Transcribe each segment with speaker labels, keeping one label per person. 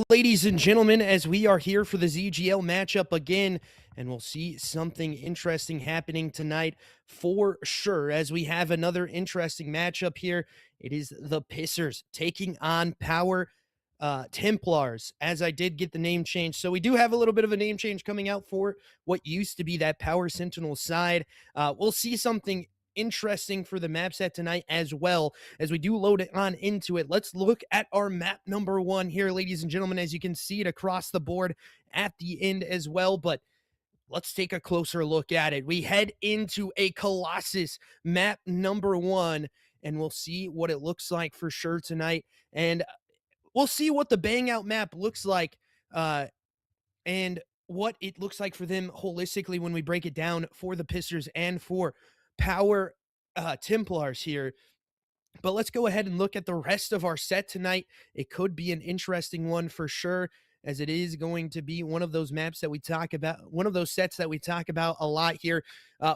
Speaker 1: ladies and gentlemen, as we are here for the ZGL matchup again, and we'll see something interesting happening tonight for sure, as we have another interesting matchup here. It is the Pissers taking on Power Templars, as I did get the name change. So we do have a little bit of a name change coming out for what used to be that Power Sentinel side. We'll see something interesting for the map set tonight as well as we do load it on into it. Let's look at our map number one here, ladies and gentlemen, as you can see it across the board at the end as well. But let's take a closer look at it. We head into a Colossus map number one, and we'll see what it looks like for sure tonight. And we'll see what the bang out map looks like and what it looks like for them holistically when we break it down for the Pistons and for Power Templars here. But let's go ahead and look at the rest of our set tonight. It could be an interesting one for sure, as it is going to be one of those maps that we talk about, one of those sets that we talk about a lot here.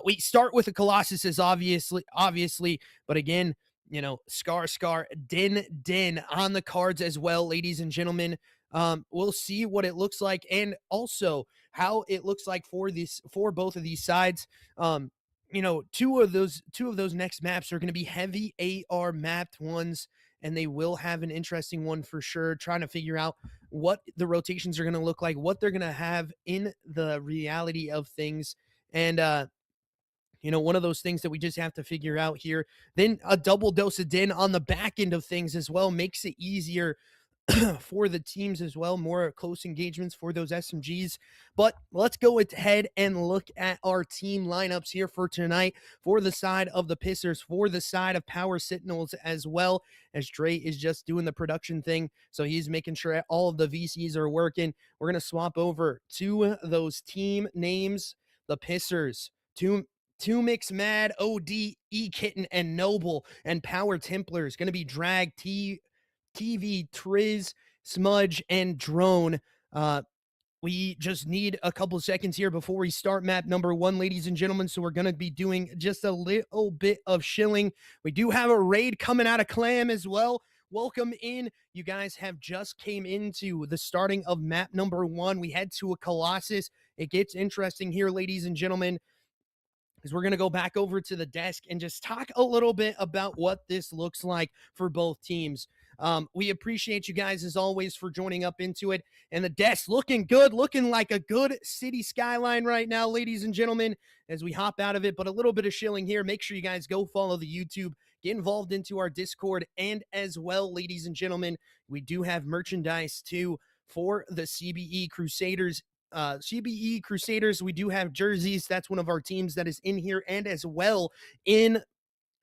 Speaker 1: We start with the Colossus, as obviously, but again, you know, Scar, Den on the cards as well, ladies and gentlemen. We'll see what it looks like, and also how it looks like for both of these sides. You know, two of those next maps are going to be heavy AR mapped ones, and they will have an interesting one for sure, trying to figure out what the rotations are going to look like, what they're going to have in the reality of things. And you know, one of those things that we just have to figure out here. Then a double dose of Den on the back end of things as well makes it easier for the teams as well, more close engagements for those SMGs. But let's go ahead and look at our team lineups here for tonight for the side of the Pissers, for the side of Power Sentinels as well, as Dre is just doing the production thing. So he's making sure all of the VCs are working. We're going to swap over to those team names. The Pissers, Two Mix Mad, OD, E-Kitten, and Noble, and Power Templars going to be Drag, TV, Triz, Smudge, and Drone. We just need a couple seconds here before we start map number one, ladies and gentlemen. So we're going to be doing just a little bit of shilling. We do have a raid coming out of Clam as well. Welcome in. You guys have just came into the starting of map number one. We head to a Colossus. It gets interesting here, ladies and gentlemen, because we're going to go back over to the desk and just talk a little bit about what this looks like for both teams. We appreciate you guys, as always, for joining up into it. And the desk looking good, looking like a good city skyline right now, ladies and gentlemen, as we hop out of it. But a little bit of shilling here. Make sure you guys go follow the YouTube, get involved into our Discord, and as well, ladies and gentlemen, we do have merchandise too for the CBE Crusaders. CBE Crusaders, we do have jerseys. That's one of our teams that is in here, and as well in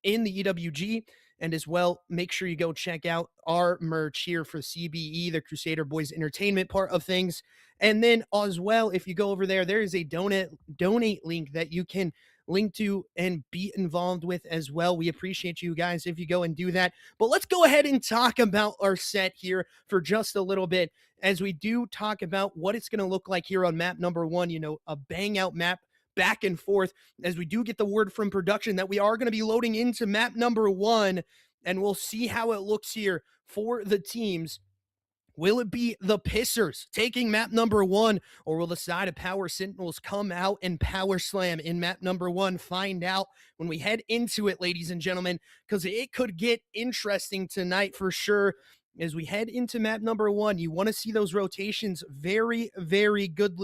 Speaker 1: the EWG. And as well, make sure you go check out our merch here for CBE, the Crusader Boys Entertainment part of things. And then as well, if you go over there, there is a donate link that you can link to and be involved with as well. We appreciate you guys if you go and do that. But let's go ahead and talk about our set here for just a little bit, as we do talk about what it's going to look like here on map number one. You know, a bang out map, back and forth, as we do get the word from production that we are going to be loading into map number one, and we'll see how it looks here for the teams. Will it be the Pissers taking map number one, or will the side of Power Sentinels come out and power slam in map number one? Find out when we head into it, ladies and gentlemen, because it could get interesting tonight for sure. As we head into map number one, you want to see those rotations very, very good,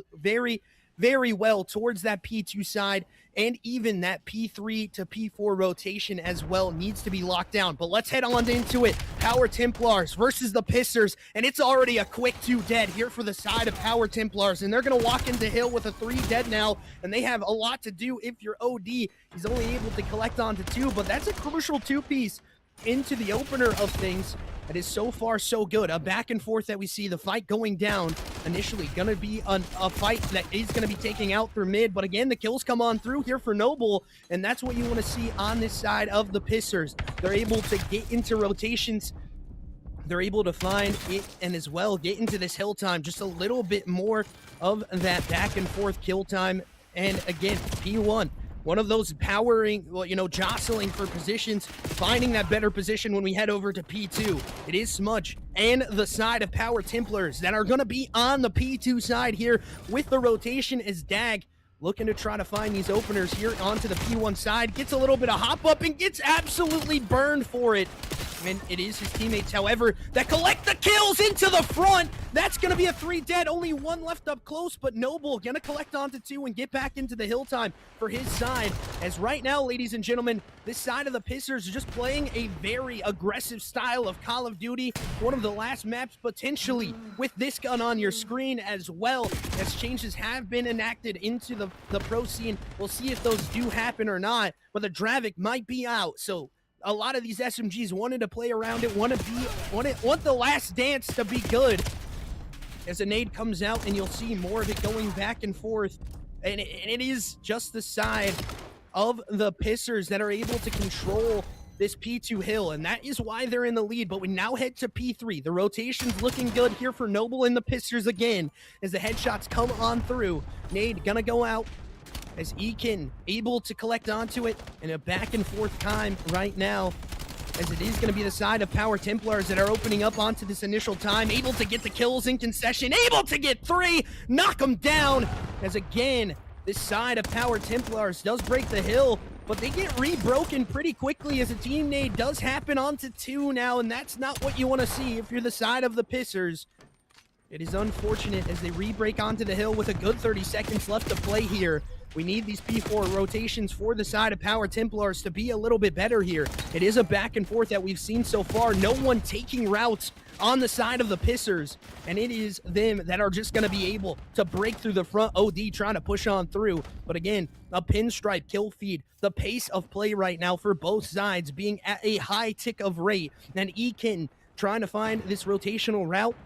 Speaker 1: very well towards that P2 side, and even that P3 to P4 rotation as well needs to be locked down. But let's head on into it. Power Templars versus the Pissers, and it's already a quick 2 dead here for the side of Power Templars, and they're going to walk into Hill with a 3 dead now, and they have a lot to do. If you're OD, he's only able to collect onto 2, but that's a crucial 2-piece into the opener of things. That is so far so good. A back and forth that we see, the fight going down. Initially going to be a fight that is going to be taking out through mid, but again, the kills come on through here for Noble, and that's what you want to see on this side of the Pissers. They're able to get into rotations. They're able to find it, and as well get into this hill time, just a little bit more of that back and forth kill time. And again, P1 One of those powering, well, you know, jostling for positions, finding that better position when we head over to P2. It is Smudge and the side of Power Templars that are going to be on the P2 side here with the rotation as Dag looking to try to find these openers here onto the P1 side. Gets a little bit of hop up and gets absolutely burned for it. And it is his teammates, however, that collect the kills into the front. That's going to be a 3 dead. Only 1 left up close, but Noble going to collect onto 2 and get back into the hill time for his side. As right now, ladies and gentlemen, this side of the Pissers are just playing a very aggressive style of Call of Duty. One of the last maps potentially with this gun on your screen as well, as changes have been enacted into the pro scene. We'll see if those do happen or not, but the Dravik might be out, so a lot of these SMGs wanted to play around it, want the last dance to be good. As a nade comes out, and you'll see more of it going back and forth. And it is just the side of the Pissers that are able to control this P2 hill, and that is why they're in the lead. But we now head to P3. The rotation's looking good here for Noble and the Pissers again, as the headshots come on through. Nade gonna go out, as Ekin able to collect onto it in a back and forth time right now, as it is going to be the side of Power Templars that are opening up onto this initial time, able to get the kills in concession, able to get 3, knock them down, as again, this side of Power Templars does break the hill, but they get re-broken pretty quickly as a team nade does happen onto 2 now, and that's not what you want to see if you're the side of the Pissers. It is unfortunate as they re-break onto the hill with a good 30 seconds left to play here. We need these P4 rotations for the side of Power Templars to be a little bit better here. It is a back and forth that we've seen so far. No one taking routes on the side of the Pissers, and it is them that are just going to be able to break through the front. OD trying to push on through, but again, a pinstripe kill feed. The pace of play right now for both sides being at a high tick of rate, and Ekin trying to find this rotational route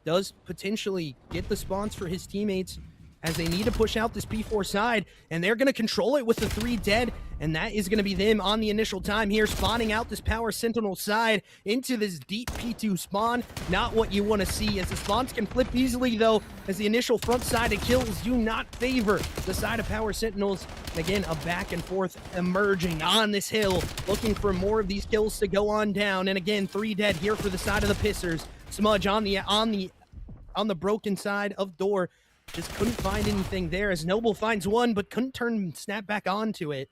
Speaker 1: does potentially get the spawns for his teammates, as they need to push out this P4 side, and they're going to control it with the 3 dead, and that is going to be them on the initial time here, spawning out this Power Sentinel side into this deep P2 spawn. Not what you want to see, as the spawns can flip easily, though, as the initial front side of kills do not favor the side of Power Sentinels. Again, a back and forth emerging on this hill, looking for more of these kills to go on down, and again, 3 dead here for the side of the Pissers. Smudge on the broken side of door. Just couldn't find anything there, as Noble finds 1, but couldn't snap back onto it.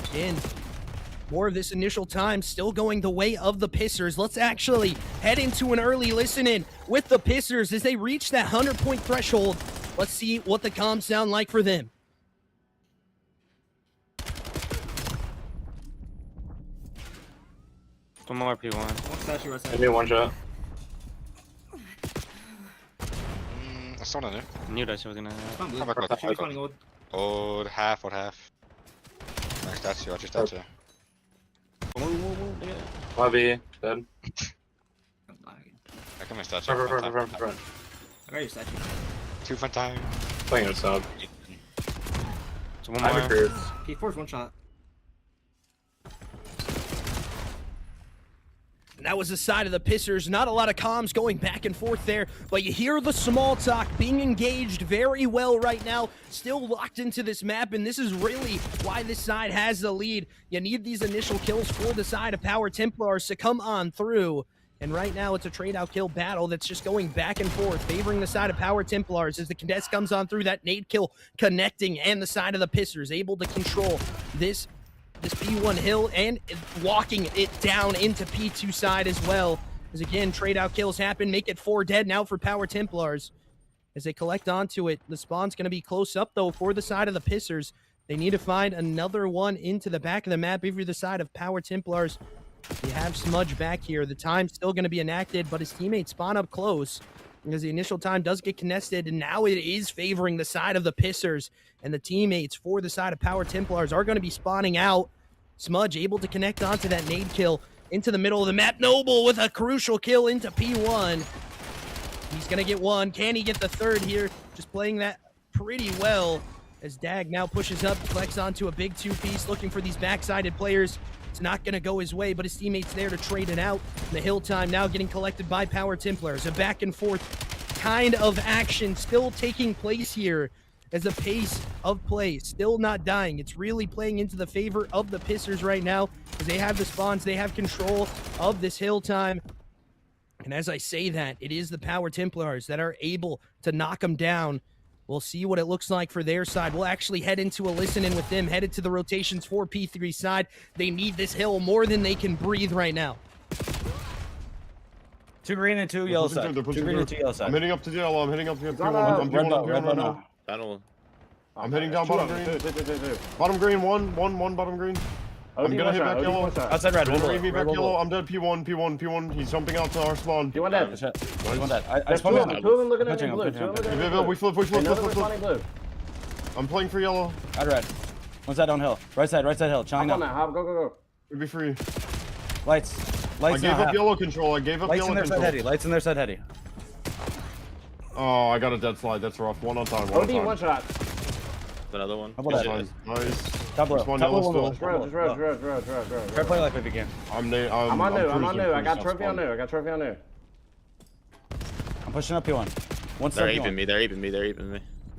Speaker 1: Again, more of this initial time still going the way of the Pissers. Let's actually head into an early listen-in with the Pissers as they reach that 100-point threshold. Let's see what the comms sound like for them.
Speaker 2: One more P1.
Speaker 3: Maybe 1 shot.
Speaker 4: I saw that.
Speaker 2: I knew that she was gonna have.
Speaker 4: Old half. Nice statue, watch your statue.
Speaker 3: Might be dead.
Speaker 4: I come in statue.
Speaker 3: Front.
Speaker 5: I got your statue.
Speaker 4: 2 fun time.
Speaker 3: Playing a sub.
Speaker 2: So one
Speaker 3: I'm
Speaker 2: more.
Speaker 3: a cruise.
Speaker 5: P4's 1 shot.
Speaker 1: And that was the side of the Pissers. Not a lot of comms going back and forth there, but you hear the small talk being engaged very well right now. Still locked into this map, and this is really why this side has the lead. You need these initial kills for the side of Power Templars to come on through. And right now, it's a trade-out kill battle that's just going back and forth, favoring the side of Power Templars as the Cadets comes on through, that nade kill connecting, and the side of the Pissers able to control this P1 hill and walking it down into P2 side as well. As again, trade-out kills happen, make it 4 dead now for Power Templars. As they collect onto it, the spawn's going to be close up, though, for the side of the Pissers. They need to find another one into the back of the map. If you're the side of Power Templars, you have Smudge back here. The time's still going to be enacted, but his teammates spawn up close, because the initial time does get contested, and now it is favoring the side of the Pissers, and the teammates for the side of Power Templars are going to be spawning out. Smudge able to connect onto that nade kill into the middle of the map. Noble with a crucial kill into P1. He's going to get 1. Can he get the 3rd here? Just playing that pretty well, as Dag now pushes up, collects onto a big 2-piece, looking for these backsided players. It's not going to go his way, but his teammate's there to trade it out. The hill time now getting collected by Power Templars. A back and forth kind of action still taking place here, as the pace of play still not dying. It's really playing into the favor of the Pissers right now, as they have the spawns, they have control of this hill time. And as I say that, it is the Power Templars that are able to knock them down. We'll see what it looks like for their side. We'll actually head into a listen-in with them, headed to the rotations for P3 side. They need this hill more than they can breathe right now.
Speaker 6: 2 green and 2 yellow side. 2 green and 2 yellow side.
Speaker 3: I'm hitting up to yellow. I'm hitting up to
Speaker 6: Red
Speaker 3: P1.
Speaker 6: red
Speaker 3: right now.
Speaker 2: Battle.
Speaker 3: I'm hitting down bottom green. Bottom green, one bottom green. I'm gonna hit back yellow.
Speaker 6: Outside red.
Speaker 3: Read me back yellow. I'm dead. P1. He's jumping out to our spawn.
Speaker 6: P1 dead. P1 dead. I
Speaker 5: There's
Speaker 6: spawned
Speaker 5: two of them looking at me blue.
Speaker 3: We flip.
Speaker 5: Blue.
Speaker 3: I'm playing for yellow.
Speaker 6: Out red. One side downhill. Right side hill. Chilling
Speaker 5: Hop on
Speaker 6: down.
Speaker 5: that. Hop, go.
Speaker 3: We'd be free.
Speaker 6: Lights.
Speaker 3: I gave up yellow control. I gave up
Speaker 6: Lights
Speaker 3: yellow
Speaker 6: in their
Speaker 3: control.
Speaker 6: side heady. Lights in their side heady.
Speaker 3: Oh, I got a dead slide. That's rough. One on time.
Speaker 5: OD, one shot.
Speaker 2: Another one.
Speaker 6: How about that?
Speaker 3: Nice.
Speaker 6: Top row.
Speaker 3: One
Speaker 6: Top
Speaker 3: yellow
Speaker 6: row.
Speaker 3: still.
Speaker 5: Just
Speaker 6: Try to play like we began.
Speaker 3: I'm
Speaker 5: on new. I got
Speaker 3: cruising
Speaker 5: trophy on
Speaker 3: spawn.
Speaker 5: new.
Speaker 6: I'm pushing up P1. One
Speaker 2: They're
Speaker 6: step
Speaker 2: aping me. They're aping me.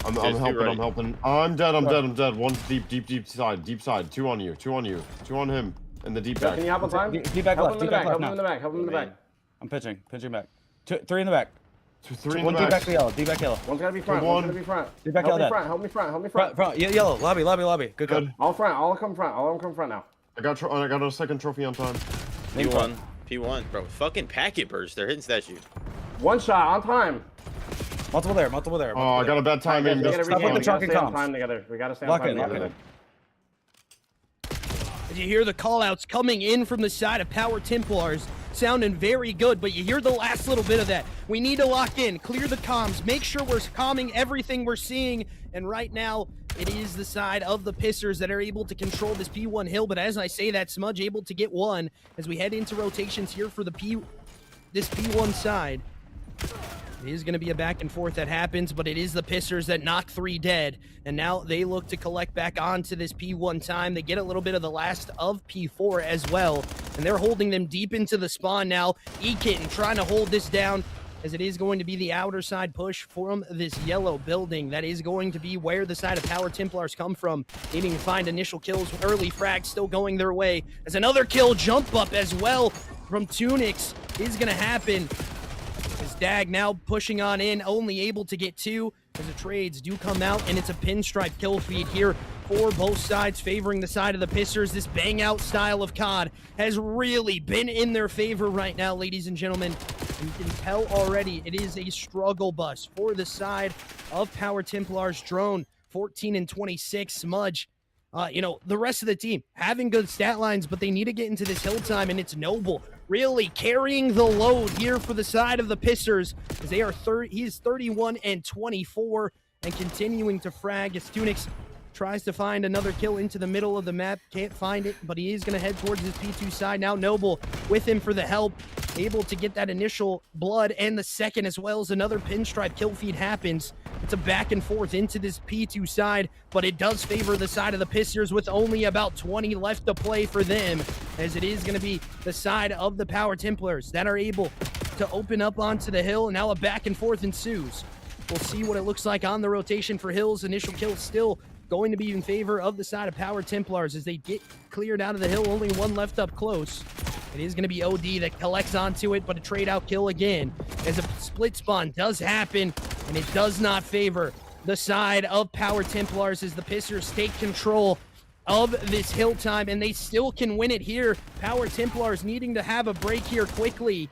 Speaker 3: I'm
Speaker 2: There's two right.
Speaker 3: helping. I'm dead. One deep side. Two on you. Two on him. In the deep back.
Speaker 5: Can you hop on time?
Speaker 6: Deep back
Speaker 5: Help
Speaker 6: left.
Speaker 5: him in
Speaker 6: Deep
Speaker 5: the
Speaker 6: back
Speaker 5: back.
Speaker 6: left
Speaker 5: Help him in the
Speaker 6: now.
Speaker 5: back.
Speaker 6: I'm pitching back. 3 in the back.
Speaker 3: Three in
Speaker 6: One
Speaker 3: the
Speaker 6: deep back
Speaker 3: back.
Speaker 6: to yellow. Deep back yellow.
Speaker 5: One's gotta be front.
Speaker 3: One.
Speaker 5: One's gonna be front.
Speaker 6: Deep back
Speaker 5: Help me
Speaker 6: yellow
Speaker 5: front. Help me front.
Speaker 6: Front. Yellow. Lobby. Good go.
Speaker 3: Good.
Speaker 5: All front. All come front. All of them come front now.
Speaker 3: I got a second trophy on time.
Speaker 2: P1, bro. Fucking packet burst. They're hitting statue.
Speaker 5: One shot on time.
Speaker 6: Multiple there.
Speaker 3: Oh, I got a bad timing.
Speaker 5: We gotta
Speaker 6: Stop with the chalk and
Speaker 5: stay on
Speaker 6: comms.
Speaker 5: time together. We gotta stay on
Speaker 6: Lock
Speaker 5: time
Speaker 6: in.
Speaker 5: together.
Speaker 1: As you hear the call-outs coming in from the side of Power Templars, sounding very good, but you hear the last little bit of that. We need to lock in, clear the comms, make sure we're calming everything we're seeing, and right now, it is the side of the Pissers that are able to control this P1 hill, but as I say that, Smudge able to get one as we head into rotations here for this P1 side. It is going to be a back and forth that happens, but it is the Pissers that knock 3 dead, and now they look to collect back onto this P1 time. They get a little bit of the last of P4 as well, and they're holding them deep into the spawn now. E-Kitten trying to hold this down, as it is going to be the outer side push from this yellow building. That is going to be where the side of Power Templars come from, needing to find initial kills. Early frags still going their way, as another kill jump up as well from Tunix is going to happen. As Dag now pushing on in, only able to get 2 as the trades do come out, and it's a pinstripe kill feed here for both sides, favoring the side of the Pissers. This bang out style of COD has really been in their favor right now, ladies and gentlemen. You can tell already it is a struggle bus for the side of Power Templars. Drone 14 and 26. Smudge, the rest of the team having good stat lines, but they need to get into this hill time, and it's Noble really carrying the load here for the side of the Pissers, as they are he's 31 and 24 and continuing to frag as Tunix tries to find another kill into the middle of the map. Can't find it, but he is going to head towards his P2 side. Now Noble with him for the help, able to get that initial blood and the second, as well as another pinstripe kill feed happens. It's a back and forth into this P2 side, but it does favor the side of the Pissers with only about 20 left to play for them, as it is going to be the side of the Power Templars that are able to open up onto the hill. Now a back and forth ensues. We'll see what it looks like on the rotation for Hills. Initial kill still going to be in favor of the side of Power Templars as they get cleared out of the hill. Only one left up close. It is going to be OD that collects onto it, but a trade out kill again as a split spawn does happen, and it does not favor the side of Power Templars as the Pissers take control of this hill time, and they still can win it here. Power Templars needing to have a break here quickly.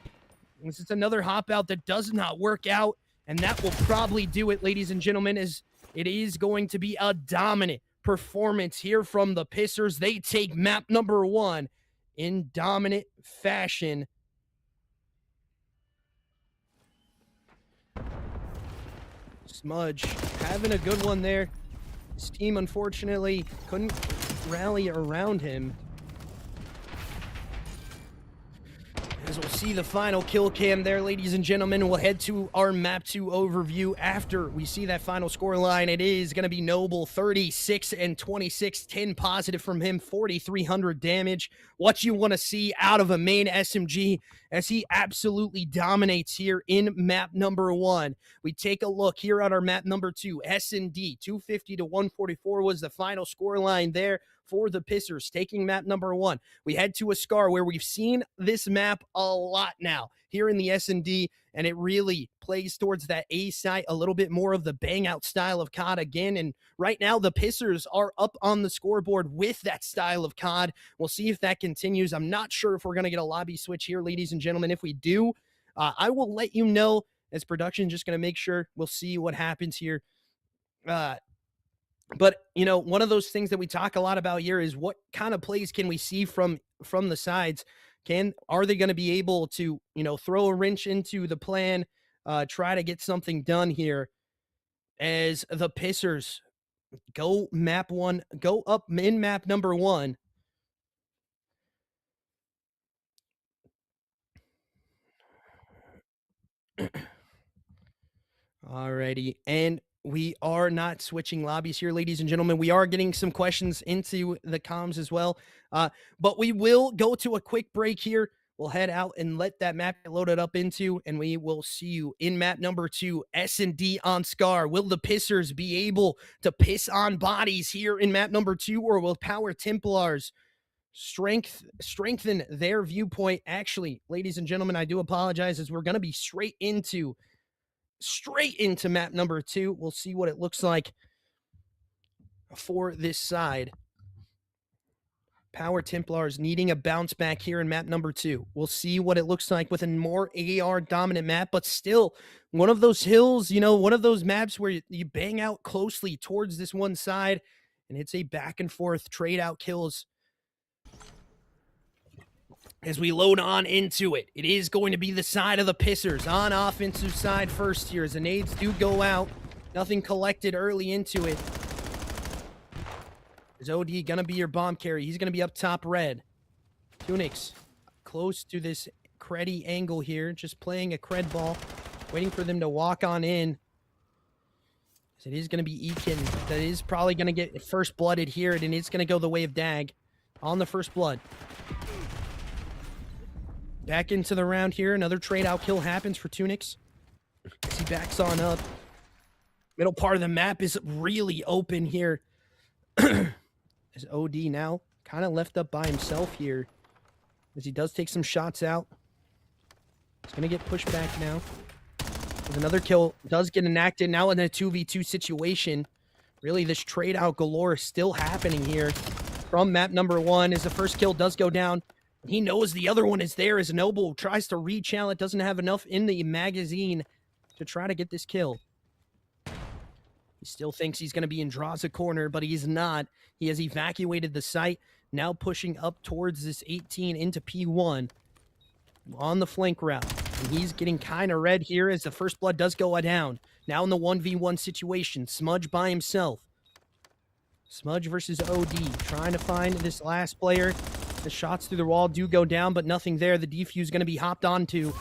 Speaker 1: This is another hop out that does not work out, and that will probably do it, ladies and gentlemen, as it is going to be a dominant performance here from the Pissers. They take map number 1 in dominant fashion. Smudge having a good one there. His team, unfortunately, couldn't rally around him. As we'll see the final kill cam there, ladies and gentlemen. We'll head to our map 2 overview after we see that final score line. It is going to be Noble, 36 and 26, 10 positive from him, 4,300 damage. What you want to see out of a main SMG as he absolutely dominates here in map number 1. We take a look here on our map number 2, S&D, 250 to 144 was the final score line there for the Pissers, taking map number 1. We head to a Scar where we've seen this map a lot now here in the S&D, and it really plays towards that A site, a little bit more of the bang out style of COD again. And right now the Pissers are up on the scoreboard with that style of COD. We'll see if that continues. I'm not sure if we're going to get a lobby switch here, ladies and gentlemen. If we do, I will let you know as production, just going to make sure. We'll see what happens here. But, you know, one of those things that we talk a lot about here is what kind of plays can we see from the sides? Are they going to be able to, you know, throw a wrench into the plan, try to get something done here as the Pissers go up in map number 1. Alrighty, and we are not switching lobbies here, ladies and gentlemen. We are getting some questions into the comms as well, but we will go to a quick break here. We'll head out and let that map get loaded up into, and we will see you in map number 2, S&D on Scar. Will the Pissers be able to piss on bodies here in map number 2, or will Power Templars strengthen their viewpoint? Actually, ladies and gentlemen, I do apologize, as we're going to be straight into map number 2. We'll see what it looks like for this side. Power Templars needing a bounce back here in map number 2. We'll see what it looks like with a more AR dominant map, but still one of those hills, you know, one of those maps where you bang out closely towards this one side, and it's a back and forth trade out kills. As we load on into it, it is going to be the side of the Pissers on offensive side first here as the nades do go out. Nothing collected early into it. Is OD going to be your bomb carry? He's going to be up top red. Tunix close to this creddy angle here, just playing a cred ball, waiting for them to walk on in. It is going to be Ekin that is probably going to get first blooded here, and it's going to go the way of Dag on the first blood. Back into the round here. Another trade out kill happens for Tunix as he backs on up. Middle part of the map is really open here. As OD now kind of left up by himself here as he does take some shots out. He's going to get pushed back now. As another kill does get enacted now in a 2v2 situation. Really, this trade out galore is still happening here from map number 1 as the first kill does go down. He knows the other one is there as Noble tries to rechallenge. It doesn't have enough in the magazine to try to get this kill. He still thinks he's going to be in Draza corner, but he's not. He has evacuated the site, now pushing up towards this 18 into P1 on the flank route. And he's getting kind of red here as the first blood does go down. Now in the 1v1 situation, Smudge by himself. Smudge versus OD, trying to find this last player. The shots through the wall do go down, but nothing there. The defuse is going to be hopped onto,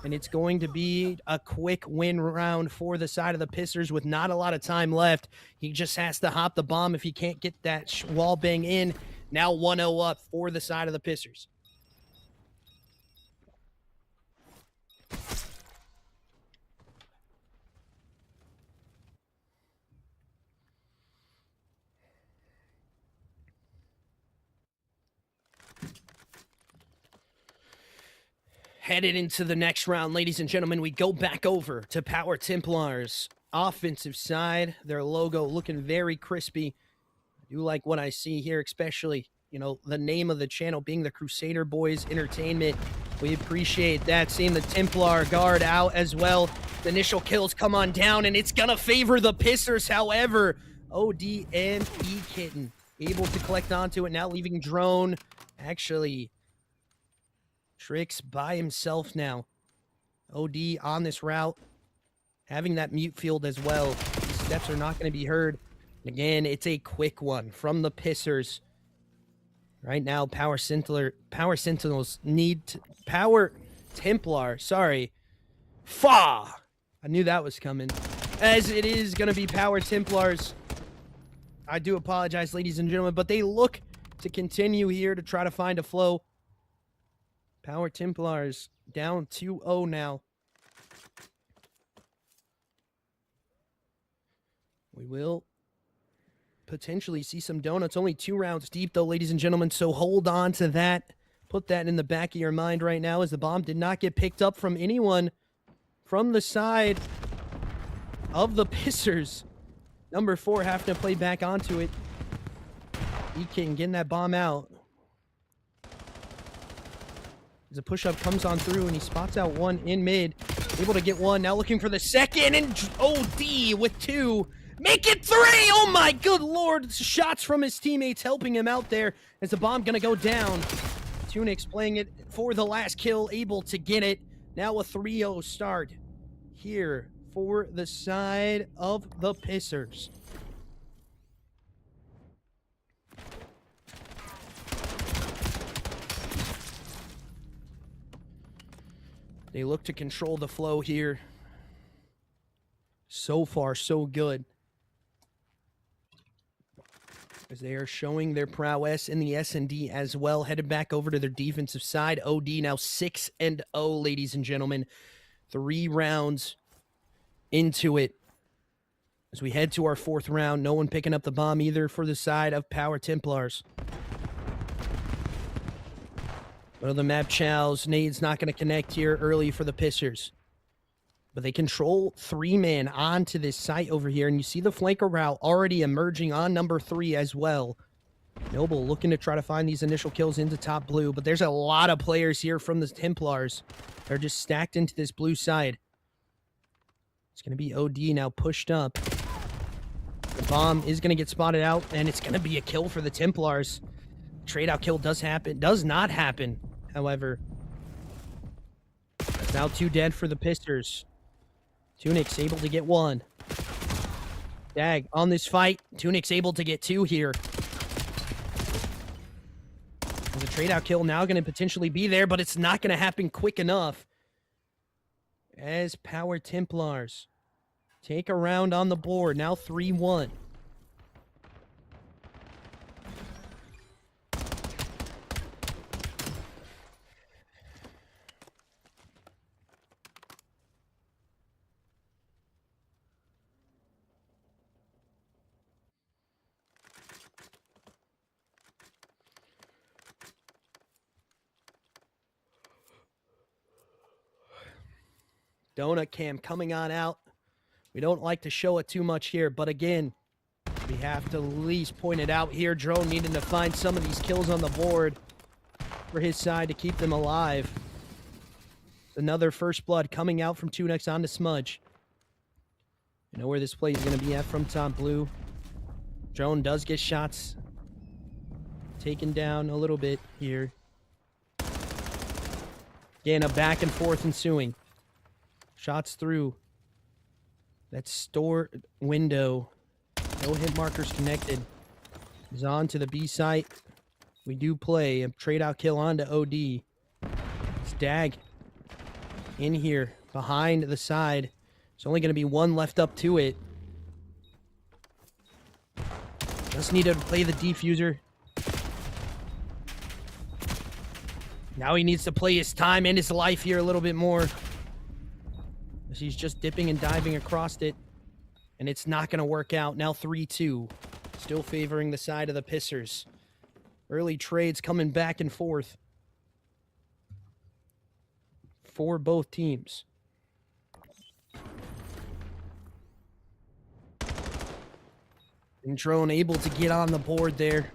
Speaker 1: and it's going to be a quick win round for the side of the Pissers with not a lot of time left. He just has to hop the bomb if he can't get that wall bang in. Now 1-0 up for the side of the Pissers. Headed into the next round, ladies and gentlemen, we go back over to Power Templars. Offensive side, their logo looking very crispy. I do like what I see here, especially, you know, the name of the channel being the Crusader Boys Entertainment. We appreciate that. Seeing the Templar guard out as well. The initial kills come on down, and it's going to favor the Pissers. However, OD and E-Kitten able to collect onto it, now leaving Drone. Actually, Trix by himself now. OD on this route, having that mute field as well. These steps are not going to be heard. And again, it's a quick one from the Pissers. Right now, Power Sentinels need to, Power Templar. Sorry. Fa! I knew that was coming. As it is going to be Power Templars. I do apologize, ladies and gentlemen, but they look to continue here to try to find a flow. Power Templars down 2-0 now. We will potentially see some donuts. Only 2 rounds deep, though, ladies and gentlemen, so hold on to that. Put that in the back of your mind right now, as the bomb did not get picked up from anyone from the side of the Pissers. Number 4 having to play back onto it. E-King getting that bomb out. As a push-up comes on through, and he spots out one in mid. Able to get one. Now looking for the second, and OD with 2. Make it 3! Oh my good lord! Shots from his teammates helping him out there. As the bomb gonna go down. Tunix playing it for the last kill, able to get it. Now a 3-0 start here for the side of the Pissers. They look to control the flow here. So far, so good. As they are showing their prowess in the S&D as well. Headed back over to their defensive side. OD now 6-0, ladies and gentlemen. 3 rounds into it. As we head to our 4th round, no one picking up the bomb either for the side of Power Templars. One of the map chows. Nade's not going to connect here early for the Pissers. But they control 3-man onto this site over here. And you see the flanker route already emerging on number 3 as well. Noble looking to try to find these initial kills into top blue. But there's a lot of players here from the Templars. They're just stacked into this blue side. It's going to be OD now pushed up. The bomb is going to get spotted out. And it's going to be a kill for the Templars. Trade out kill does happen. Does not happen, however. Now 2 dead for the Pisters. Tunix able to get 1. Dag on this fight. Tunix able to get 2 here. The trade out kill now going to potentially be there, but it's not going to happen quick enough. As Power Templars take a round on the board. Now 3-1. Donut cam coming on out. We don't like to show it too much here, but again, we have to at least point it out here. Drone needing to find some of these kills on the board for his side to keep them alive. Another first blood coming out from Tunix onto Smudge. You know where this play is going to be at from top blue. Drone does get shots taken down a little bit here. Again, a back and forth ensuing. Shots through that store window. No hit markers connected. He's on to the B site. We do play a trade out kill onto OD. It's Dag in here behind the side. There's only going to be 1 left up to it. Just need to play the defuser. Now he needs to play his time and his life here a little bit more. He's just dipping and diving across it. And it's not going to work out. Now 3-2. Still favoring the side of the Pissers. Early trades coming back and forth for both teams. And Drone able to get on the board there.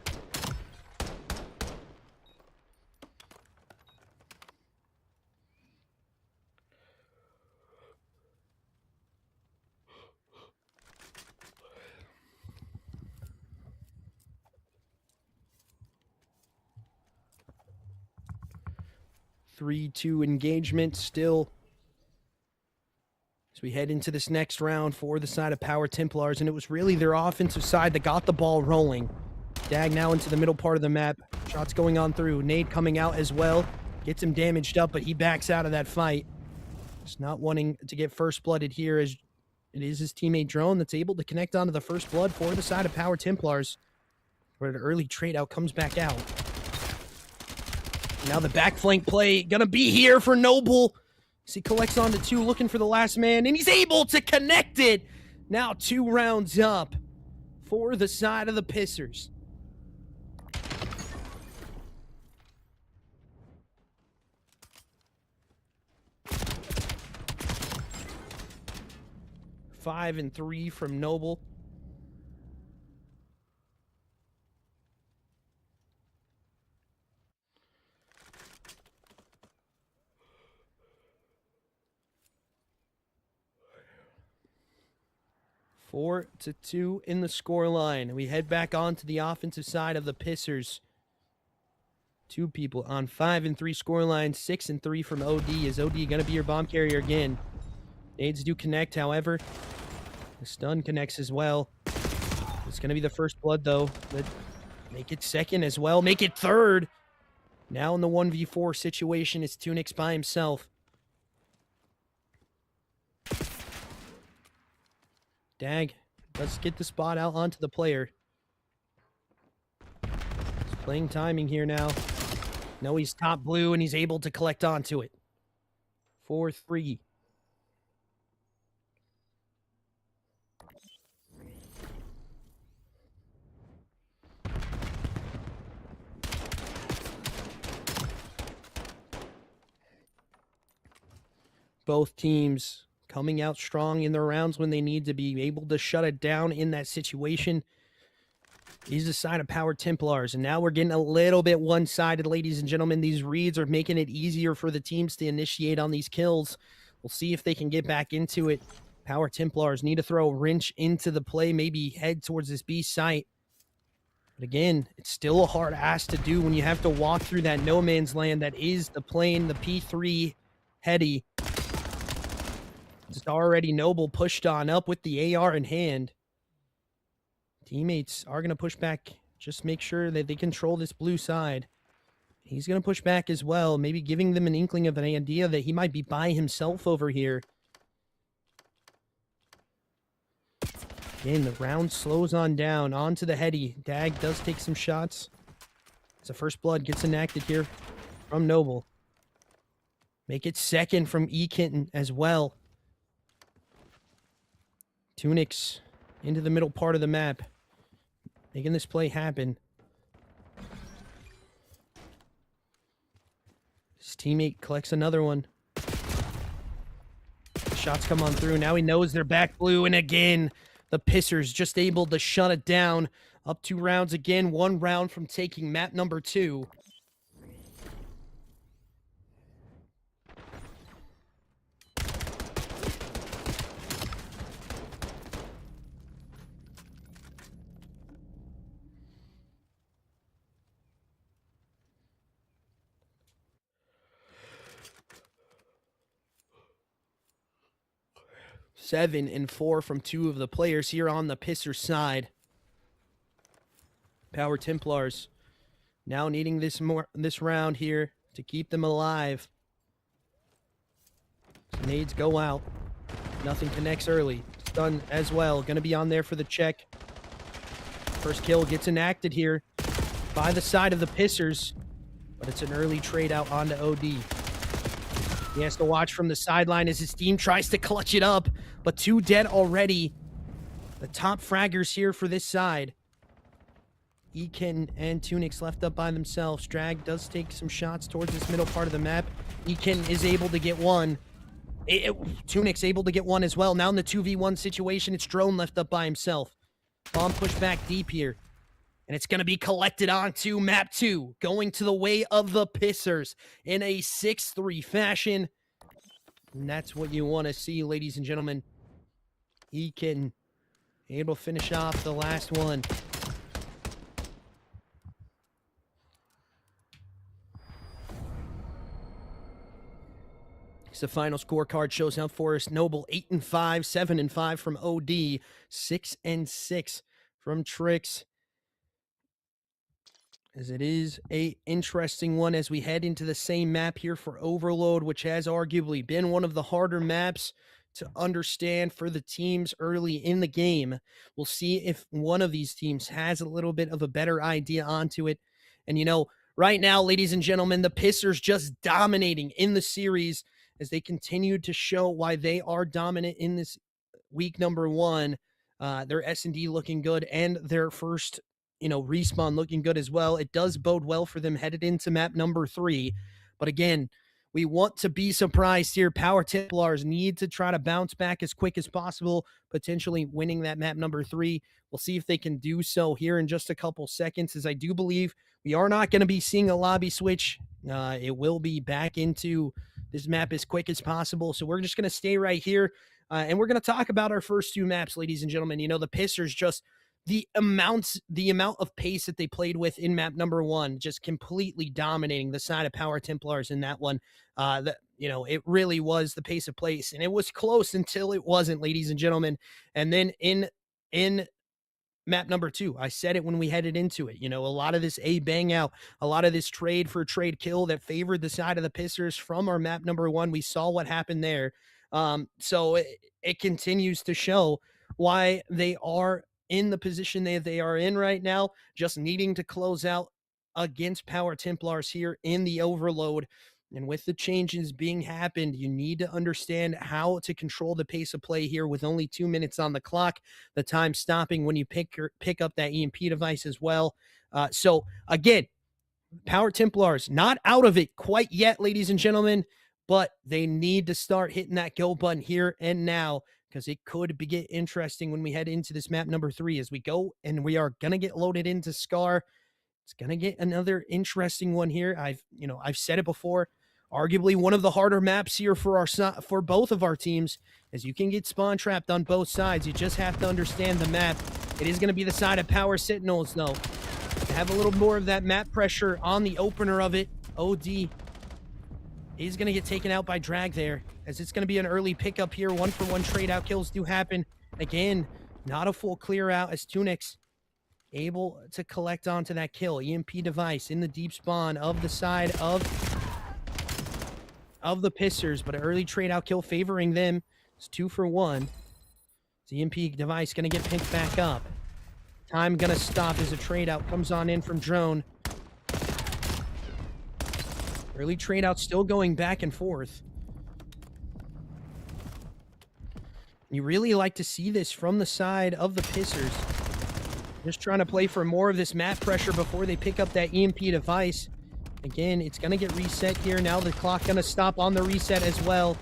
Speaker 1: Three-two engagement still as we head into this next round for the side of Power Templars, and it was really their offensive side that got the ball rolling. Dag now into the middle part of the map. Shots going on through. Nade coming out as well. Gets him damaged up, but he backs out of that fight. Just not wanting to get first blooded here, as it is his teammate Drone that's able to connect onto the first blood for the side of Power Templars. Where an early trade out comes back out. Now the back flank play gonna be here for Noble. As he collects onto 2, looking for the last man, and he's able to connect it. Now 2 rounds up for the side of the Pissers. Five and 3 from Noble. Four to 2 in the scoreline. We head back onto the offensive side of the Pissers. 2 people on 5 and 3 scoreline. 6 and 3 from OD. Is OD going to be your bomb carrier again? Nades do connect, however. The stun connects as well. It's going to be the first blood, though. But make it second as well. Make it third. Now in the 1v4 situation, it's Tunix by himself. Dag, let's get the spot out onto the player. He's playing timing here now. No, he's top blue, and he's able to collect onto it. 4-3. Both teams coming out strong in their rounds when they need to be able to shut it down in that situation. He's a side of Power Templars, and now we're getting a little bit one-sided, ladies and gentlemen. These reads are making it easier for the teams to initiate on these kills. We'll see if they can get back into it. Power Templars need to throw a wrench into the play, maybe head towards this B site. But again, it's still a hard ask to do when you have to walk through that no man's land that is the plane, the P3 Heady. It's already Noble pushed on up with the AR in hand. Teammates are going to push back. Just make sure that they control this blue side. He's going to push back as well, maybe giving them an inkling of an idea that he might be by himself over here. Again, the round slows on down. Onto the Heady. Dag does take some shots. As the first blood gets enacted here from Noble. Make it second from E. Kitten as well. Tunix into the middle part of the map. Making this play happen. His teammate collects another one. Shots come on through. Now he knows they're back blue. And again, the Pissers just able to shut it down. Up 2 rounds again. 1 round from taking map number 2. Seven and 4 from 2 of the players here on the Pisser side. Power Templars now needing this round here to keep them alive. Nades go out. Nothing connects early. Stun as well. Going to be on there for the check. First kill gets enacted here by the side of the Pissers, but it's an early trade out onto OD. He has to watch from the sideline as his team tries to clutch it up, but 2 dead already. The top fraggers here for this side. Ekin and Tunix left up by themselves. Drag does take some shots towards this middle part of the map. Ekin is able to get one. Tunix able to get one as well. Now in the 2v1 situation, it's Drone left up by himself. Bomb pushed back deep here. And it's going to be collected onto map 2, going to the way of the Pissers in a 6-3 fashion. And that's what you want to see, ladies and gentlemen. He can able to finish off the last one. The final scorecard shows out for us. Noble 8 and 5, 7 and 5 from OD, 6 and 6 from Trix. as it is a interesting one as we head into the same map here for Overload, which has arguably been one of the harder maps to understand for the teams early in the game. We'll see if one of these teams has a little bit of a better idea onto it. And, you know, right now, ladies and gentlemen, the Pissers just dominating in the series as they continue to show why they are dominant in this week number one. Their S&D looking good and their first, respawn looking good as well. It does bode well for them headed into map number 3. But again, we want to be surprised here. Power Templars need to try to bounce back as quick as possible, potentially winning that map number 3. We'll see if they can do so here in just a couple seconds, as I do believe we are not going to be seeing a lobby switch. It will be back into this map as quick as possible. So we're just going to stay right here, and we're going to talk about our first 2 maps, ladies and gentlemen. You know, the Pissers just the amount of pace that they played with in map number 1, just completely dominating the side of Power Templars in that one. It really was the pace of place, and it was close until it wasn't, ladies and gentlemen. And then in map number 2, I said it when we headed into it, a lot of this A bang out, a lot of this trade for trade kill that favored the side of the Pissers from our map number 1. We saw what happened there. So it continues to show why they are in the position they are in right now, just needing to close out against Power Templars here in the Overload. And with the changes being happened, you need to understand how to control the pace of play here with only 2 minutes on the clock, the time stopping when you pick up that EMP device as well. So again, Power Templars not out of it quite yet, ladies and gentlemen, but they need to start hitting that go button here and now, because it could get interesting when we head into this map number 3 as we go, and we are going to get loaded into Scar. It's going to get another interesting one here. I've said it before, arguably one of the harder maps here for both of our teams, as you can get spawn trapped on both sides. You just have to understand the map. It is going to be the side of Power Sentinels, though. To have a little more of that map pressure on the opener of it. OD is going to get taken out by Drag there, as it's going to be an early pickup here. 1-for-1 trade out kills do happen. Again, not a full clear out, as Tunix able to collect onto that kill. EMP device in the deep spawn of the side of the Pissers, but an early trade out kill favoring them. It's 2-for-1. The EMP device going to get picked back up. Time going to stop as a trade out comes on in from Drone. Early trade out still going back and forth. You really like to see this from the side of the Pissers. Just trying to play for more of this map pressure before they pick up that EMP device. Again, it's going to get reset here. Now the clock going to stop on the reset as well.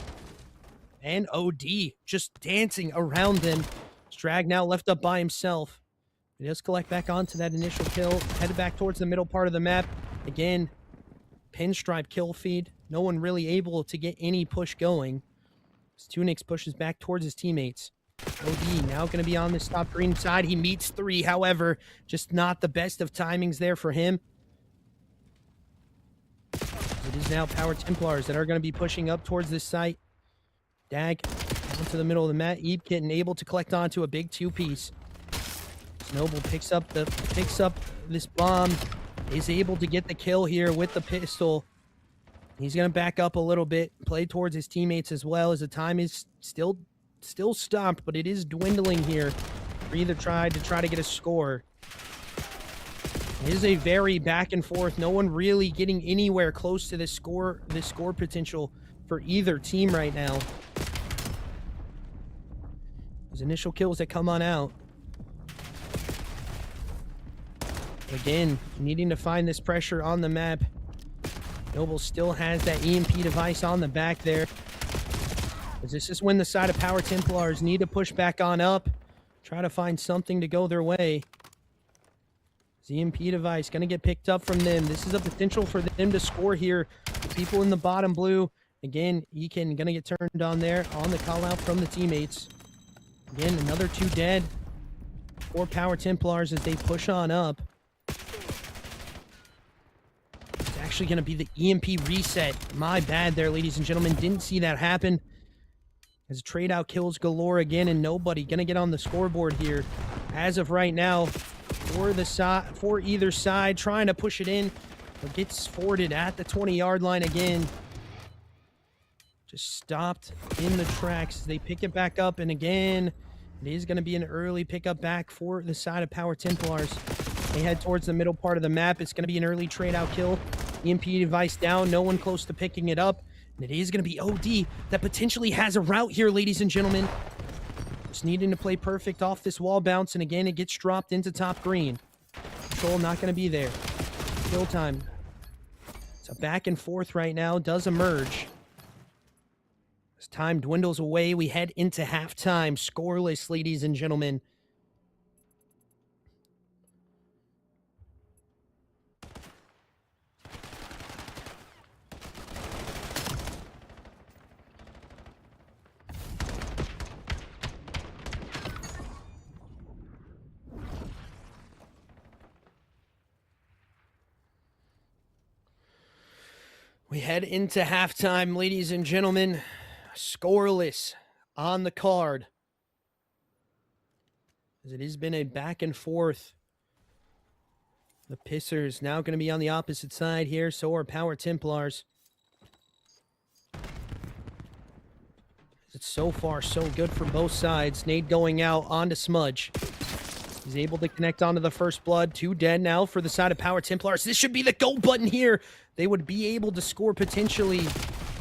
Speaker 1: And OD just dancing around them. Strag now left up by himself. He does collect back onto that initial kill. Headed back towards the middle part of the map. Again, pinstripe kill feed. No one really able to get any push going. Tunix pushes back towards his teammates. OD now going to be on this top green side. He meets 3, however, just not the best of timings there for him. It is now Power Templars that are going to be pushing up towards this site. Dag down to the middle of the mat. Eebkitten able to collect onto a big 2-piece. Snowball picks up this bomb. Is able to get the kill here with the pistol. He's going to back up a little bit, play towards his teammates as well, as the time is still stopped, but it is dwindling here. Either try to get a score. It is a very back and forth. No one really getting anywhere close to this score potential for either team right now. Those initial kills that come on out. Again, needing to find this pressure on the map. Noble still has that EMP device on the back there. As this is when the side of Power Templars need to push back on up. Try to find something to go their way. The EMP device going to get picked up from them. This is a potential for them to score here. The people in the bottom blue. Again, Ekin going to get turned on there on the call out from the teammates. Again, another 2 dead. 4 Power Templars as they push on up. It's actually going to be the EMP reset. My bad there, ladies and gentlemen. Didn't see that happen. As trade out kills galore again, and nobody going to get on the scoreboard here. As of right now, for either side, trying to push it in, but gets forwarded at the 20-yard line again. Just stopped in the tracks. They pick it back up, and again, it is going to be an early pickup back for the side of Power Templars. They head towards the middle part of the map. It's going to be an early trade-out kill. EMP device down, no one close to picking it up. And it is going to be OD that potentially has a route here, ladies and gentlemen. Just needing to play perfect off this wall bounce, and again, it gets dropped into top green. Control not going to be there. Kill time. It's a back and forth right now. Does emerge. As time dwindles away, we head into halftime. Scoreless, ladies and gentlemen. We head into halftime, ladies and gentlemen. Scoreless on the card. As it has been a back and forth. The Pissers now going to be on the opposite side here. So are Power Templars. It's so far so good for both sides. Nade going out onto Smudge. He's able to connect onto the first blood. 2 dead now for the side of Power Templars. This should be the go button here. They would be able to score potentially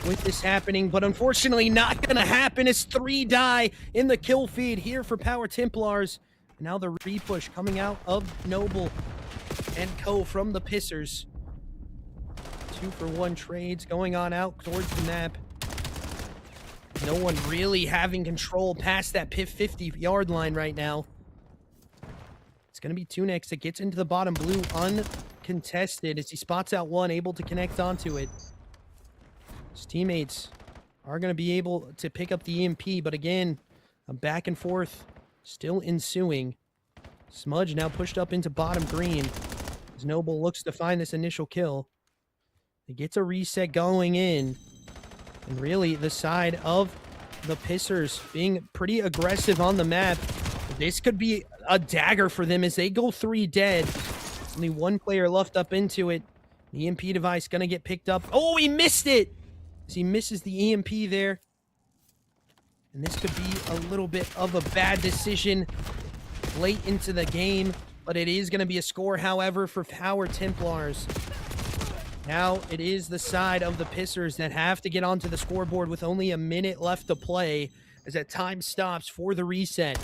Speaker 1: with this happening, but unfortunately not going to happen as 3 die in the kill feed here for Power Templars. And now the repush coming out of Noble and Co. from the Pissers. 2-for-1 trades going on out towards the map. No one really having control past that 50-yard line right now. It's going to be Tunix that gets into the bottom blue uncontested as he spots out one, able to connect onto it. His teammates are going to be able to pick up the EMP, but again, a back and forth still ensuing. Smudge now pushed up into bottom green as Noble looks to find this initial kill. He gets a reset going in, and really the side of the Pissers being pretty aggressive on the map. This could be a dagger for them as they go 3 dead. Only 1 player left up into it. The EMP device going to get picked up. Oh, he missed it! As he misses the EMP there. And this could be a little bit of a bad decision late into the game. But it is going to be a score, however, for Power Templars. Now it is the side of the Pissers that have to get onto the scoreboard with only a minute left to play. As that time stops for the reset.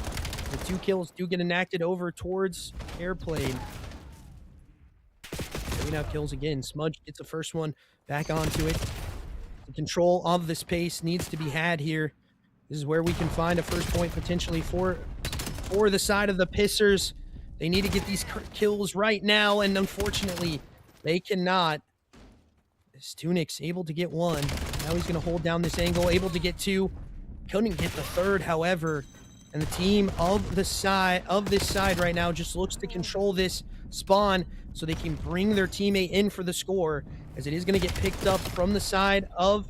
Speaker 1: The 2 kills do get enacted over towards Airplane. 3 now kills again. Smudge gets the first one back onto it. The control of the space needs to be had here. This is where we can find a first point potentially for the side of the Pissers. They need to get these kills right now, and unfortunately, they cannot. This Tunix able to get 1. Now he's going to hold down this angle, able to get 2. Couldn't get the 3rd, however. And the team of this side right now just looks to control this spawn so they can bring their teammate in for the score, as it is going to get picked up from the side of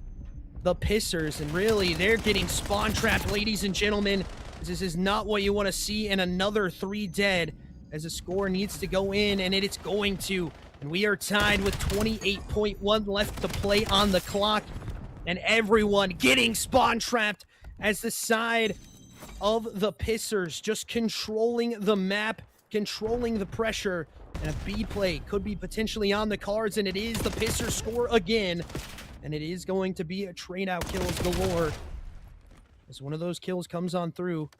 Speaker 1: the Pissers. And really, they're getting spawn trapped, ladies and gentlemen. This is not what you want to see, and another 3 dead as the score needs to go in, and it's going to. And we are tied with 28.1 left to play on the clock, and everyone getting spawn trapped as the side of the Pissers just controlling the map, controlling the pressure, and a B play could be potentially on the cards, and it is the Pissers score again, and it is going to be a trade-out kills galore. As one of those kills comes on through,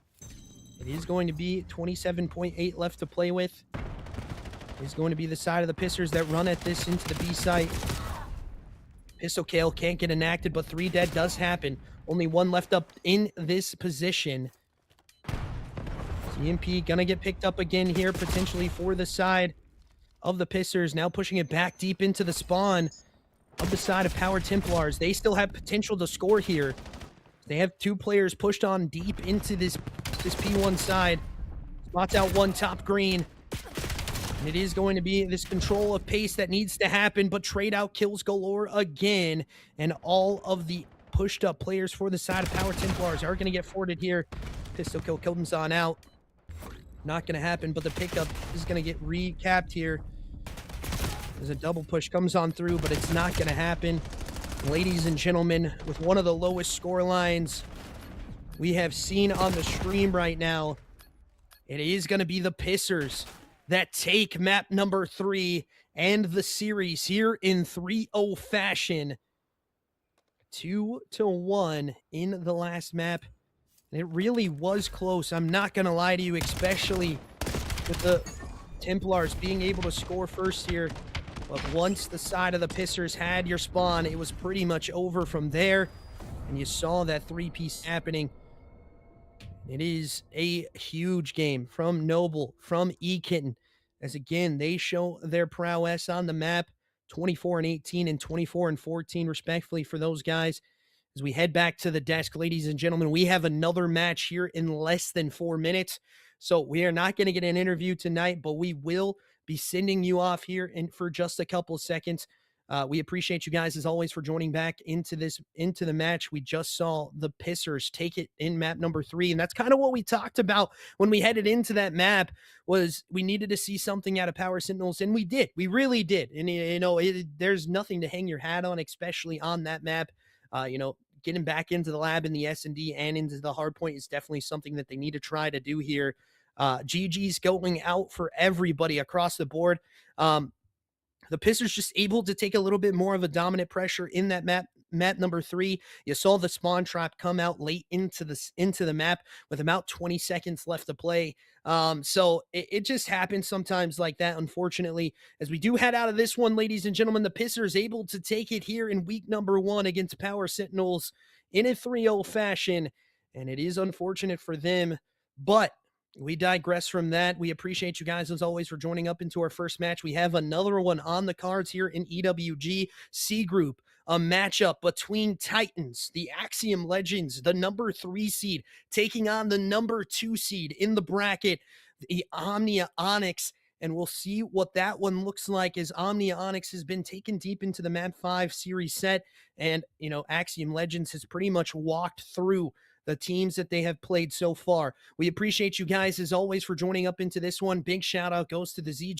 Speaker 1: it is going to be 27.8 left to play with. It's going to be the side of the Pissers that run at this into the B site. Pistol kill can't get enacted, but 3 dead does happen. Only 1 left up in this position. EMP gonna get picked up again here, potentially for the side of the Pissers. Now pushing it back deep into the spawn of the side of Power Templars. They still have potential to score here. They have 2 players pushed on deep into this P1 side. Spots out 1 top green. And it is going to be this control of pace that needs to happen, but trade out kills galore again. And all of the pushed up players for the side of Power Templars are going to get forwarded here. Pistol kill, killed him on out. Not going to happen, but the pickup is going to get recapped here. As a double push comes on through, but it's not going to happen. Ladies and gentlemen, with one of the lowest score lines we have seen on the stream right now, it is going to be the Pissers that take map number 3 and the series here in 3-0 fashion. 2-1 in the last map. It really was close. I'm not going to lie to you, especially with the Templars being able to score first here. But once the side of the Pissers had your spawn, it was pretty much over from there. And you saw that 3-piece happening. It is a huge game from Noble, from Ekitten. As again, they show their prowess on the map. 24-18 and 24-14, respectively, for those guys. As we head back to the desk, ladies and gentlemen, we have another match here in less than 4 minutes. So we are not going to get an interview tonight, but we will be sending you off here for just a couple of seconds. We appreciate you guys, as always, for joining back into the match. We just saw the Pissers take it in map number 3, and that's kind of what we talked about when we headed into that map, was we needed to see something out of Power Sentinels, and we did. We really did. And, you know, there's nothing to hang your hat on, especially on that map. You know, getting back into the lab in the S&D and into the hard point is definitely something that they need to try to do here. GG's going out for everybody across the board. The Pissers just able to take a little bit more of a dominant pressure in that map number 3. You saw the spawn trap come out late into the map with about 20 seconds left to play. So it just happens sometimes like that, unfortunately. As we do head out of this one, ladies and gentlemen, the Pissers able to take it here in week number 1 against Power Sentinels in a 3-0 fashion. And it is unfortunate for them, but we digress from that. We appreciate you guys, as always, for joining up into our first match. We have another one on the cards here in EWG C Group, a matchup between Titans, the Axiom Legends, the number 3 seed, taking on the number 2 seed in the bracket, the Omnia Onyx. And we'll see what that one looks like, as Omnia Onyx has been taken deep into the Map 5 series set. And, you know, Axiom Legends has pretty much walked through the teams that they have played so far. We appreciate you guys, as always, for joining up into this one. Big shout out goes to the ZGL